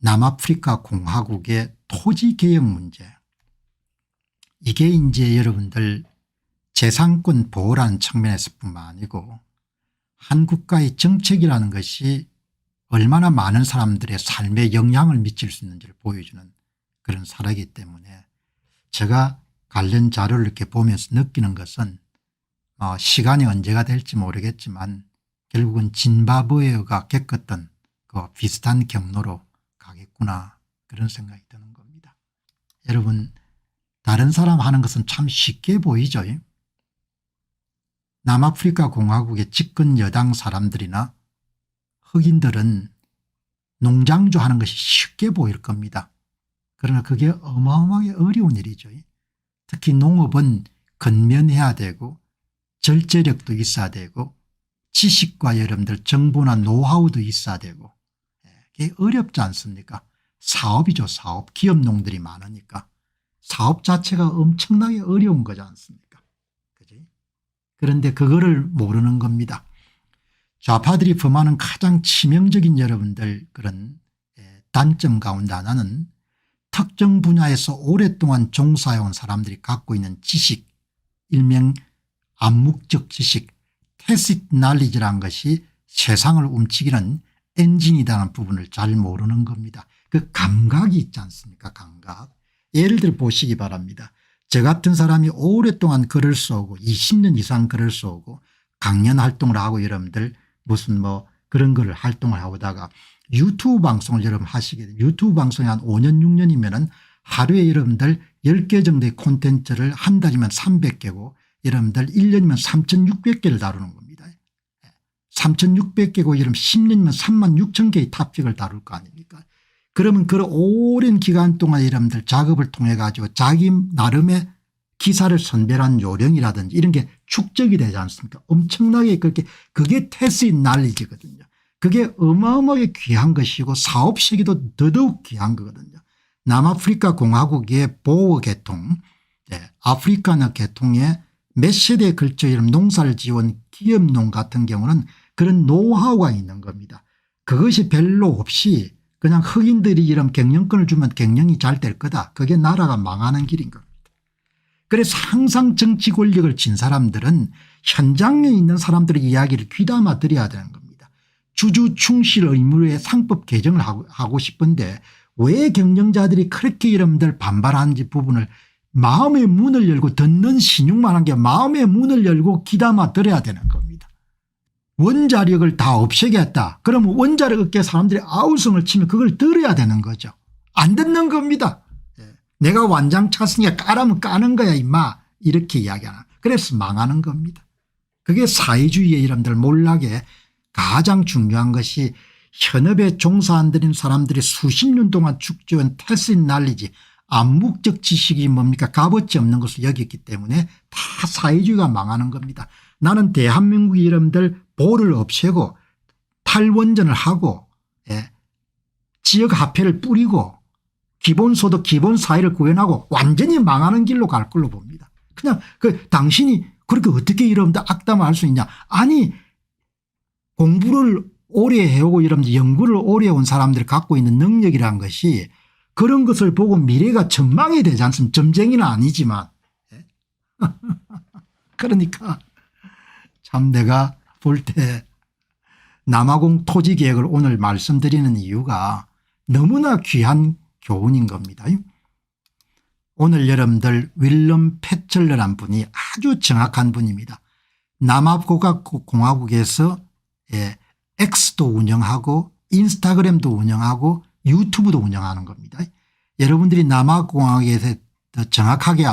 남아프리카 공화국의 토지개혁 문제, 이게 이제 여러분들 재산권 보호라는 측면에서 뿐만 아니고 한국가의 정책이라는 것이 얼마나 많은 사람들의 삶에 영향을 미칠 수 있는지를 보여주는 그런 사례이기 때문에 제가 관련 자료를 이렇게 보면서 느끼는 것은 시간이 언제가 될지 모르겠지만 결국은 짐바브웨가 겪었던 그 비슷한 경로로 가겠구나, 그런 생각이 드는 겁니다. 여러분, 다른 사람 하는 것은 참 쉽게 보이죠. 남아프리카 공화국의 집권 여당 사람들이나 흑인들은 농장주 하는 것이 쉽게 보일 겁니다. 그러나 그게 어마어마하게 어려운 일이죠. 특히 농업은 건면해야 되고 절제력도 있어야 되고 지식과 여러분들 정보나 노하우도 있어야 되고, 그게 어렵지 않습니까? 사업이죠. 사업. 기업농들이 많으니까 사업 자체가 엄청나게 어려운 거지 않습니까? 그지? 그런데 그거를 모르는 겁니다. 좌파들이 범하는 가장 치명적인 여러분들 그런 단점 가운데 하나는 특정 분야에서 오랫동안 종사해온 사람들이 갖고 있는 지식, 일명 암묵적 지식, tacit knowledge라는 것이 세상을 움직이는 엔진이라는 부분을 잘 모르는 겁니다. 그 감각이 있지 않습니까? 감각. 예를 들어 보시기 바랍니다. 저 같은 사람이 오랫동안 글을 써오고 20년 이상 글을 써오고 강연 활동을 하고 여러분들 무슨 그런 거를 활동을 하다가 유튜브 방송을 여러분 하시게 돼요. 유튜브 방송이 한 5년 6년이면은 하루에 여러분들 10개 정도의 콘텐츠를 한 달이면 300개고 여러분들 1년이면 3600개를 다루는 겁니다. 3600개고 여러분 10년이면 36,000개의 토픽을 다룰 거 아닙니까? 그러면 그 오랜 기간 동안 여러분들 작업을 통해 가지고 자기 나름의 기사를 선별한 요령이라든지 이런 게 축적이 되지 않습니까? 엄청나게 그게 tacit knowledge거든요. 그게 어마어마하게 귀한 것이고 사업 세계도 더더욱 귀한 거거든요. 남아프리카 공화국의 보호 계통, 아프리카너 계통의 몇 세대에 걸쳐 이런 농사를 지어온 기업농 같은 경우는 그런 노하우가 있는 겁니다. 그것이 별로 없이 그냥 흑인들이 이런 경영권을 주면 경영이 잘 될 거다. 그게 나라가 망하는 길인 겁니다. 그래서 항상 정치 권력을 진 사람들은 현장에 있는 사람들의 이야기를 귀담아 들어야 되는 겁니다. 주주 충실 의무의 상법 개정을 하고 싶은데 왜 경영자들이 그렇게 여러분들 반발하는지 부분을 마음의 문을 열고 듣는 신용만 한 게 마음의 문을 열고 귀담아 들어야 되는 겁니다. 원자력을 다 없애겠다. 그러면 원자력 없게 사람들이 아우성을 치면 그걸 들어야 되는 거죠. 안 듣는 겁니다. 내가 완장 찼으니까 까라면 까는 거야 임마, 이렇게 이야기하나. 그래서 망하는 겁니다. 그게 사회주의의 이름들 몰락에 가장 중요한 것이 현업에 종사 안 들인 사람들이 수십 년 동안 축적한 tacit knowledge, 암묵적 지식이 뭡니까? 값어치 없는 것을 여겼기 때문에 다 사회주의가 망하는 겁니다. 나는 대한민국 이름들 보를 없애고 탈원전을 하고 지역화폐를 뿌리고 기본소득 기본사회를 구현하고 완전히 망하는 길로 갈 걸로 봅니다. 그냥 당신이 그렇게 어떻게 여러분들 악담을 할 수 있냐. 아니 공부를 오래 해오고 여러분들 연구를 오래 해온 사람들이 갖고 있는 능력이라는 것이 그런 것을 보고 미래가 전망이 되지 않습니까? 점쟁이는 아니지만. 그러니까 참 내가 볼 때 남아공 토지계획을 오늘 말씀드리는 이유가 너무나 귀한 교훈인 겁니다. 오늘 여러분들 윌럼 패철러란 분이 아주 정확한 분입니다. 남아공화국에서 X도 운영하고 인스타그램도 운영하고 유튜브도 운영하는 겁니다. 여러분들이 남아공화국에서 더 정확하게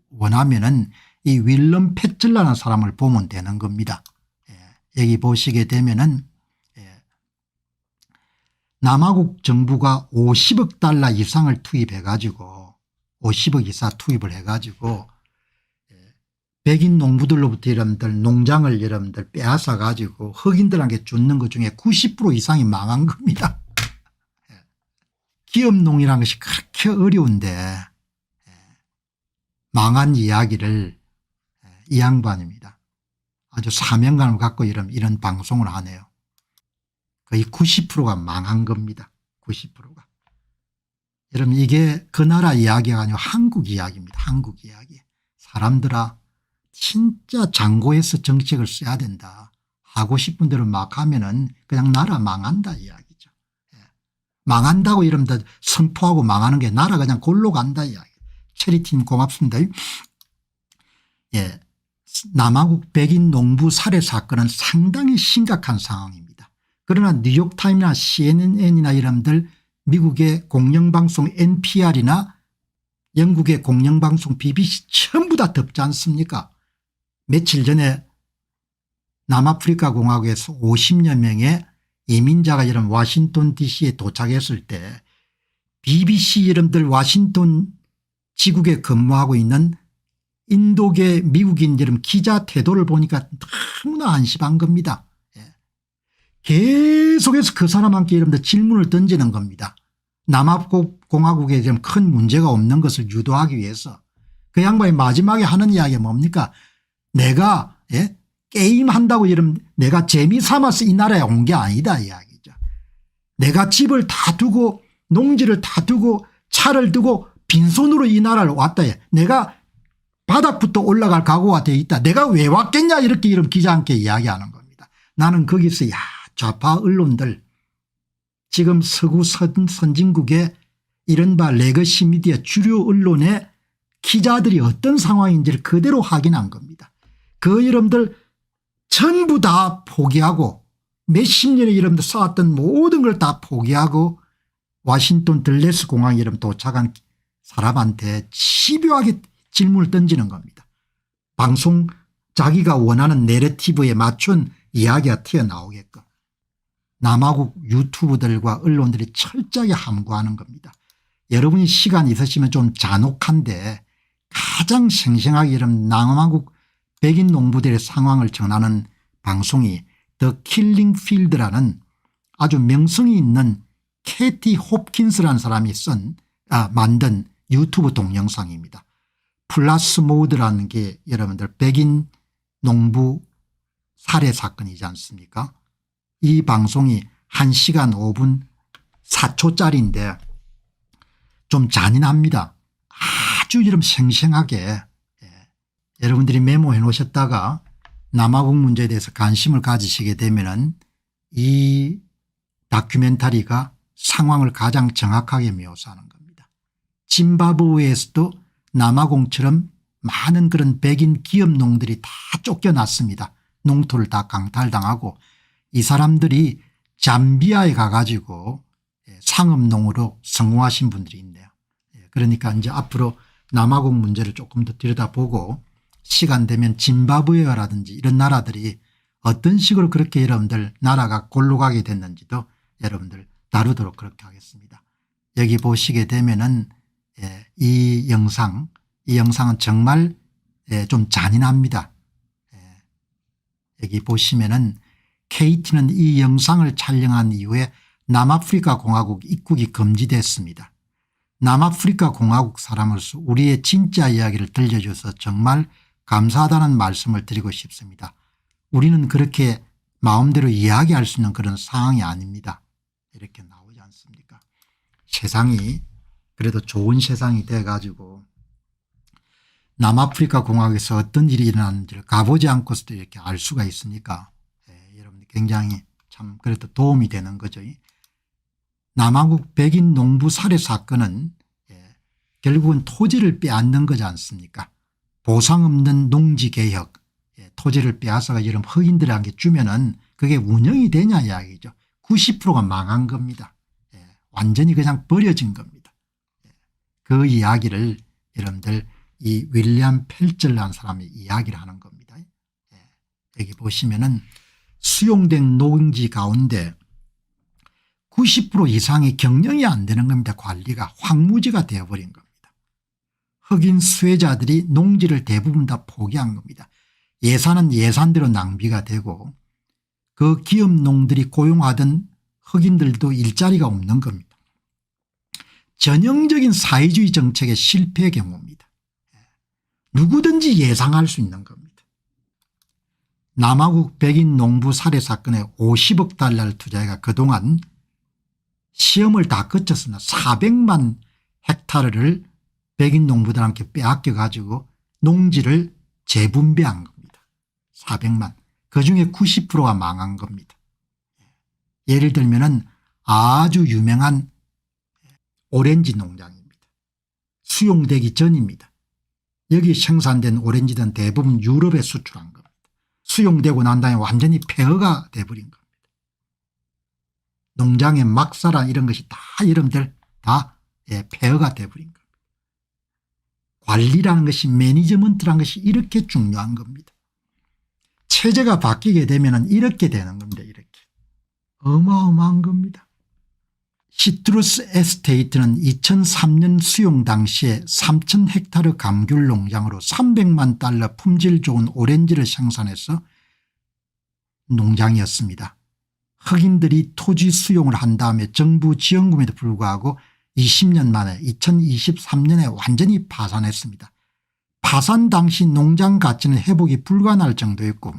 원하면은 이 윌럼 패철러라는 사람을 보면 되는 겁니다. 여기 보시게 되면은 남아국 정부가 50억 달러 이상을 투입해 가지고 50억 이상 투입을 해 가지고 백인 농부들로부터 여러분들 농장을 여러분들 빼앗아 가지고 흑인들에게 주는 것 중에 90% 이상이 망한 겁니다. 기업농이라는 것이 그렇게 어려운데 망한 이야기를 이 양반입니다. 아주 사명감을 갖고 이런 방송을 하네요. 거의 90%가 망한 겁니다. 90%가. 여러분 이게 그 나라 이야기가 아니고 한국 이야기입니다. 한국 이야기. 사람들아 진짜 장고해서 정책을 써야 된다. 하고 싶은 대로 막 하면은 그냥 나라 망한다 이야기죠. 예. 망한다고 이러면 선포하고 망하는 게 나라 그냥 골로 간다 이야기. 체리티님 고맙습니다. 예. 남아국 백인 농부 살해 사건은 상당히 심각한 상황입니다. 그러나 뉴욕타임이나 CNN이나 이름들 미국의 공영방송 NPR이나 영국의 공영방송 BBC 전부 다 덮지 않습니까? 며칠 전에 남아프리카 공화국에서 50여 명의 이민자가 이런 워싱턴 DC에 도착했을 때 BBC 이름들 워싱턴 지국에 근무하고 있는 인도계 미국인 이름 기자 태도를 보니까 너무나 안심한 겁니다. 예. 계속해서 그 사람한테 이름들 질문을 던지는 겁니다. 남아공화국에 좀 큰 문제가 없는 것을 유도하기 위해서 그 양반이 마지막에 하는 이야기가 뭡니까? 내가 예? 게임한다고 이러면 내가 재미삼아서 이 나라에 온 게 아니다 이야기죠. 내가 집을 다 두고 농지를 다 두고 차를 두고 빈손으로 이 나라를 왔다. 내가 바닥부터 올라갈 각오가 되어 있다. 내가 왜 왔겠냐 이렇게 이런 기자한테 이야기하는 겁니다. 나는 거기서 좌파 언론들 지금 서구 선진국의 이른바 레거시 미디어 주류 언론의 기자들이 어떤 상황인지를 그대로 확인한 겁니다. 그 여러분들 전부 다 포기하고 몇십 년의 여러분들 쌓았던 모든 걸 다 포기하고 워싱턴 들레스 공항에 이름 도착한 사람한테 집요하게 질문을 던지는 겁니다. 방송 자기가 원하는 내러티브에 맞춘 이야기가 튀어나오게끔 남아국 유튜브들과 언론들이 철저하게 함구하는 겁니다. 여러분이 시간 있으시면 좀 잔혹한데 가장 생생하게 이런 남아국 백인 농부들의 상황을 전하는 방송이 더 킬링 필드라는 아주 명성이 있는 캐티 홉킨스라는 사람이 만든 유튜브 동영상입니다. 플러스 모드라는 게 여러분들 백인 농부 살해 사건이지 않습니까? 이 방송이 1시간 5분 4초짜리인데 좀 잔인합니다. 아주 이런 생생하게 여러분들이 메모해 놓으셨다가 남아국 문제에 대해서 관심을 가지시게 되면은 이 다큐멘터리가 상황을 가장 정확하게 묘사하는 겁니다. 짐바브웨에서도 남아공처럼 많은 그런 백인 기업농들이 다 쫓겨났습니다. 농토를 다 강탈당하고 이 사람들이 잠비아에 가가지고 상업농으로 성공하신 분들이 있네요. 그러니까 이제 앞으로 남아공 문제를 조금 더 들여다보고 시간 되면 짐바브웨라든지 이런 나라들이 어떤 식으로 그렇게 여러분들 나라가 골로 가게 됐는지도 여러분들 다루도록 그렇게 하겠습니다. 여기 보시게 되면은 이 영상은 정말 좀 잔인합니다. 여기 보시면은 KT는 이 영상을 촬영한 이후에 남아프리카 공화국 입국이 금지됐습니다. 남아프리카 공화국 사람으로서 우리의 진짜 이야기를 들려줘서 정말 감사하다는 말씀을 드리고 싶습니다. 우리는 그렇게 마음대로 이야기할 수 있는 그런 상황이 아닙니다. 이렇게 나오지 않습니까? 세상이 그래도 좋은 세상이 돼 가지고 남아프리카 공화국에서 어떤 일이 일어났는지를 가보지 않고서도 이렇게 알 수가 있으니까 여러분 굉장히 참 그래도 도움이 되는 거죠. 남아국 백인 농부 살해 사건은 결국은 토지를 빼앗는 거지 않습니까? 보상 없는 농지 개혁 토지를 빼앗아가 이런 흑인들에게 주면은 그게 운영이 되냐 이야기죠. 90%가 망한 겁니다. 완전히 그냥 버려진 겁니다. 그 이야기를 여러분들 이 윌리엄 펠절라는 사람이 이야기를 하는 겁니다. 여기 보시면은 수용된 농지 가운데 90% 이상이 경영이 안 되는 겁니다. 관리가 황무지가 되어버린 겁니다. 흑인 수혜자들이 농지를 대부분 다 포기한 겁니다. 예산은 예산대로 낭비가 되고 그 기업농들이 고용하던 흑인들도 일자리가 없는 겁니다. 전형적인 사회주의 정책의 실패의 경우입니다. 누구든지 예상할 수 있는 겁니다. 남아국 백인 농부 살해 사건에 50억 달러를 투자해가 그동안 시험을 다 거쳤습니다. 400만 헥타르를 백인 농부들한테 빼앗겨 가지고 농지를 재분배한 겁니다. 400만. 그중에 90%가 망한 겁니다. 예를 들면은 아주 유명한 오렌지 농장입니다. 수용되기 전입니다. 여기 생산된 오렌지는 대부분 유럽에 수출한 겁니다. 수용되고 난 다음에 완전히 폐허가 돼버린 겁니다. 농장의 막사라 이런 것이 다 여러분들 다 폐허가 돼버린 겁니다. 관리라는 것이 매니지먼트라는 것이 이렇게 중요한 겁니다. 체제가 바뀌게 되면 이렇게 되는 겁니다. 이렇게. 어마어마한 겁니다. 시트루스 에스테이트는 2003년 수용 당시에 3,000헥타르 감귤 농장으로 300만 달러 품질 좋은 오렌지를 생산해서 농장이었습니다. 흑인들이 토지 수용을 한 다음에 정부 지원금에도 불구하고 20년 만에 2023년에 완전히 파산했습니다. 파산 당시 농장 가치는 회복이 불가능할 정도였고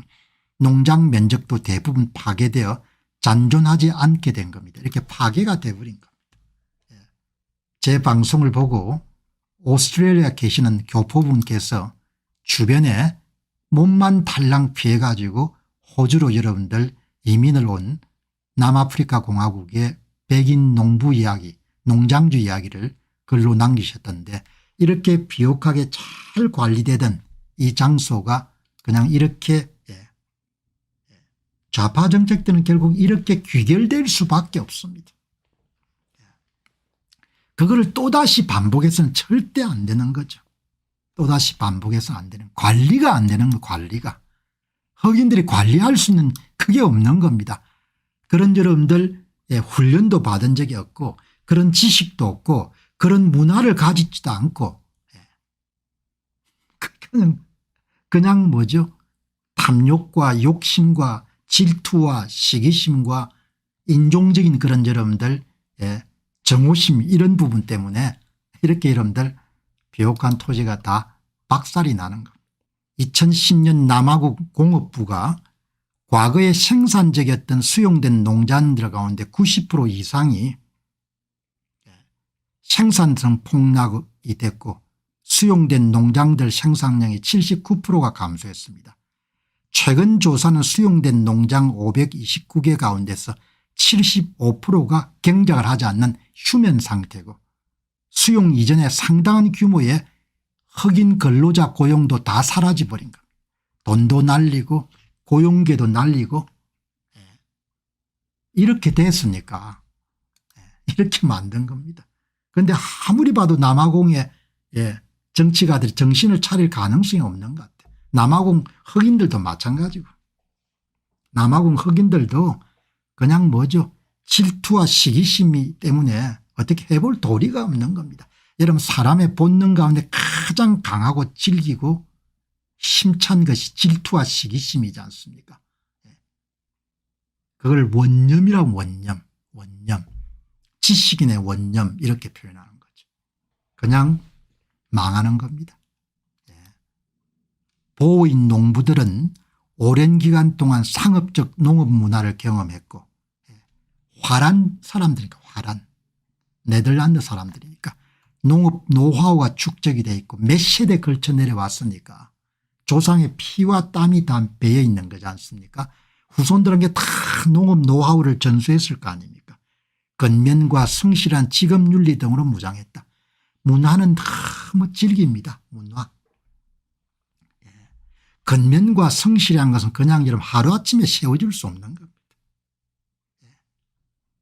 농장 면적도 대부분 파괴되어 잔존하지 않게 된 겁니다. 이렇게 파괴가 돼버린 겁니다. 제 방송을 보고 오스트레일리아 계시는 교포분께서 주변에 몸만 탈랑 피해 가지고 호주로 여러분들 이민을 온 남아프리카 공화국의 백인 농부 이야기 농장주 이야기를 글로 남기셨던데 이렇게 비옥하게 잘 관리되던 이 장소가 그냥 이렇게 좌파 정책들은 결국 이렇게 귀결될 수밖에 없습니다. 그거를 또다시 반복해서는 절대 안 되는 거죠. 또다시 반복해서 안 되는 관리가 안 되는 거 관리가. 흑인들이 관리할 수 있는 그게 없는 겁니다. 그런 여러분들 훈련도 받은 적이 없고 그런 지식도 없고 그런 문화를 가지지도 않고 그냥 뭐죠 탐욕과 욕심과 질투와 시기심과 인종적인 그런 여러분들 정오심 이런 부분 때문에 이렇게 여러분들 비옥한 토지가 다 박살이 나는 겁니다. 2010년 남아국 공업부가 과거에 생산적이었던 수용된 농장들 가운데 90% 이상이 생산성 폭락이 됐고 수용된 농장들 생산량이 79%가 감소했습니다. 최근 조사는 수용된 농장 529개 가운데서 75%가 경작을 하지 않는 휴면 상태고 수용 이전에 상당한 규모의 흑인 근로자 고용도 다 사라져버린 겁니다. 돈도 날리고 고용계도 날리고 이렇게 됐으니까 이렇게 만든 겁니다. 그런데 아무리 봐도 남아공의 정치가들이 정신을 차릴 가능성이 없는 것 같아요. 남아공 흑인들도 마찬가지고 남아공 흑인들도 그냥 뭐죠 질투와 시기심이 때문에 어떻게 해볼 도리가 없는 겁니다. 여러분 사람의 본능 가운데 가장 강하고 질기고 심찬 것이 질투와 시기심이지 않습니까? 그걸 원념이라고 원념 지식인의 원념 이렇게 표현하는 거죠. 그냥 망하는 겁니다. 보호인 농부들은 오랜 기간 동안 상업적 농업 문화를 경험했고 화란 사람들이니까 화란 네덜란드 사람들이니까 농업 노하우가 축적이 돼 있고 몇 세대 걸쳐 내려왔으니까 조상의 피와 땀이 다 배어 있는 거지 않습니까? 후손들에게 다 농업 노하우를 전수했을 거 아닙니까? 근면과 성실한 직업윤리 등으로 무장했다. 문화는 너무 질깁니다. 문화. 근면과 성실한 것은 그냥 여러분 하루아침에 세워질 수 없는 겁니다.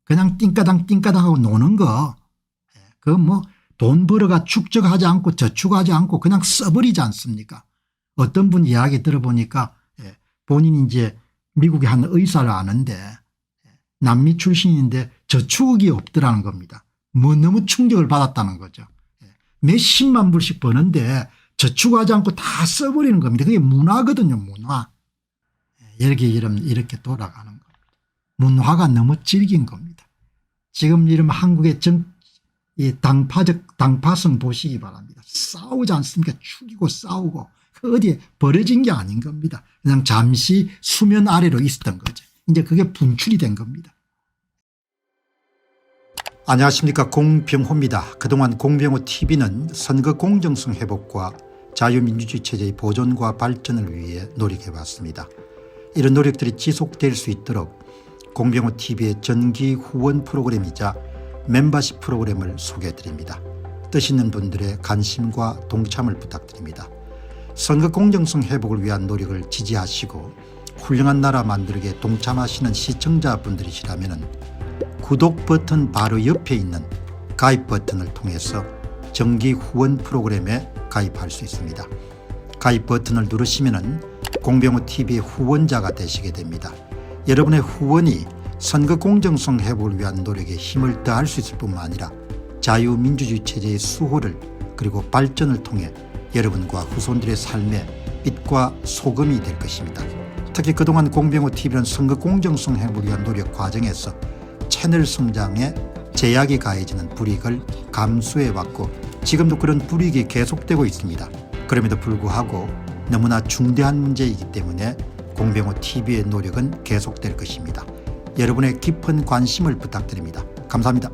그냥 띵까당 하고 노는 거 그 뭐 돈 벌어가 축적하지 않고 저축하지 않고 그냥 써버리지 않습니까? 어떤 분 이야기 들어보니까 본인이 이제 미국의 한 의사를 아는데 남미 출신인데 저축이 없더라는 겁니다. 뭐 너무 충격을 받았다는 거죠. 몇십만 불씩 버는데 저축하지 않고 다 써버리는 겁니다. 그게 문화거든요. 문화. 이렇게 돌아가는 겁니다. 문화가 너무 질긴 겁니다. 지금 이런 한국의 이 당파성 보시기 바랍니다. 싸우지 않습니까? 죽이고 싸우고 그 어디에 버려진 게 아닌 겁니다. 그냥 잠시 수면 아래로 있었던 거죠. 이제 그게 분출이 된 겁니다. 안녕하십니까, 공병호입니다. 그동안 공병호TV는 선거 공정성 회복과 자유민주주의 체제의 보존과 발전을 위해 노력해왔습니다. 이런 노력들이 지속될 수 있도록 공병호TV의 정기 후원 프로그램이자 멤버십 프로그램을 소개해드립니다. 뜻 있는 분들의 관심과 동참을 부탁드립니다. 선거 공정성 회복을 위한 노력을 지지하시고 훌륭한 나라 만들기에 동참하시는 시청자분들이시라면 구독 버튼 바로 옆에 있는 가입 버튼을 통해서 정기 후원 프로그램에 가입할 수 있습니다. 가입 버튼을 누르시면 공병호TV의 후원자가 되시게 됩니다. 여러분의 후원이 선거 공정성 회복을 위한 노력에 힘을 더할 수 있을 뿐만 아니라 자유민주주의 체제의 수호를 그리고 발전을 통해 여러분과 후손들의 삶에 빛과 소금이 될 것입니다. 특히 그동안 공병호TV는 선거 공정성 회복을 위한 노력 과정에서 채널 성장에 제약이 가해지는 불이익을 감수해왔고 지금도 그런 불이익이 계속되고 있습니다. 그럼에도 불구하고 너무나 중대한 문제이기 때문에 공병호TV의 노력은 계속될 것입니다. 여러분의 깊은 관심을 부탁드립니다. 감사합니다.